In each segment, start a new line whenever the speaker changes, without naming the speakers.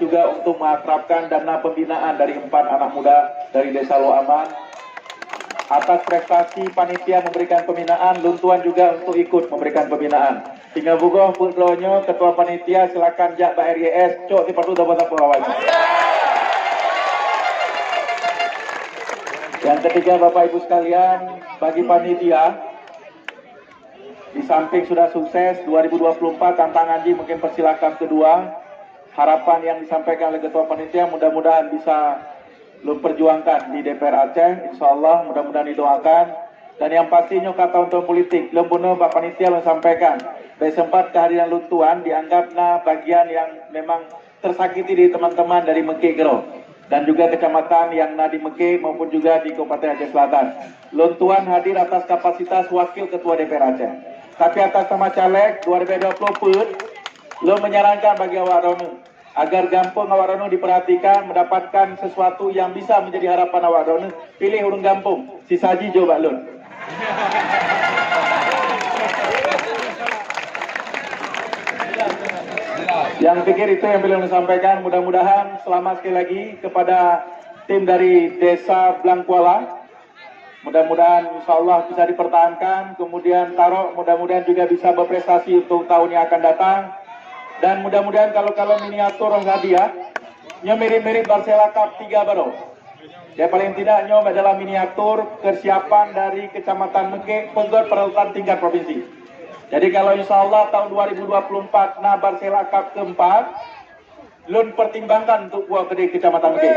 juga untuk mengakrabkan dana pembinaan dari 4 anak muda dari Desa Loaman. Atas prestasi panitia memberikan pembinaan, Luntuan juga untuk ikut memberikan pembinaan. Tinggal bugoh putronyo ketua panitia silakan jak Pak RYS, cok di perlu dapat pegawai. Yang ketiga Bapak Ibu sekalian, bagi panitia di samping sudah sukses 2024 tantangan Ji mungkin persilakan kedua. Harapan yang disampaikan oleh ketua panitia mudah-mudahan bisa lu perjuangkan di DPR Aceh, insya Allah mudah-mudahan didoakan. Dan yang pastinya kata untuk politik, lembuno Pak Panitia menyampaikan, sempat kehadiran Luntuan dianggap bagian yang memang tersakiti di teman-teman dari Mekeh Gero dan juga kecamatan yang di Mekeh maupun juga di Kabupaten Aceh Selatan. Luntuan hadir atas kapasitas wakil ketua DPR Aceh. Tapi atas nama caleg 2020 lo menyarankan bagi awak Rono agar Gampung awak Rono diperhatikan, mendapatkan sesuatu yang bisa menjadi harapan awak Rono, pilih urung Gampung, si Saji Jo Baklun. Yang pikir itu yang beliau sampaikan. Mudah-mudahan selamat sekali lagi kepada tim dari Desa Blangkuala. Mudah-mudahan insya Allah bisa dipertahankan. Kemudian Tarok mudah-mudahan juga bisa berprestasi untuk tahun yang akan datang. Dan mudah-mudahan kalau miniatur hadiah nyo mirip-mirip Barcelona Cup 3 baru. Ya paling tidak nyo adalah miniatur kesiapan dari Kecamatan Mekeh penggot peralatan tingkat provinsi. Jadi kalau insya Allah tahun 2024 Barcelona Cup keempat, lun pertimbangkan untuk buat ke Kecamatan Mekeh.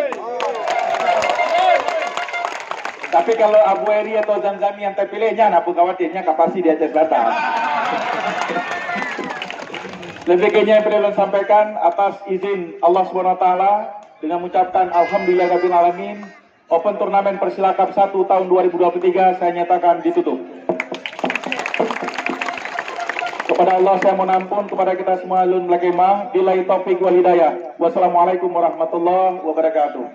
Tapi kalau Abu Eri atau Zanzami yang terpilihnya, nak pun khawatirnya kapasi di Aceh Selatan. Lebihnya yang perlu sampaikan atas izin Allah SWT dengan mengucapkan Alhamdulillahirabbil alamin. Open Turnamen Persila Cup 1 tahun 2023 saya nyatakan ditutup. Kepada Allah saya mohon ampun, kepada kita semua lun lakemah. Billahi taufik wal hidayah. Wassalamualaikum warahmatullahi wabarakatuh.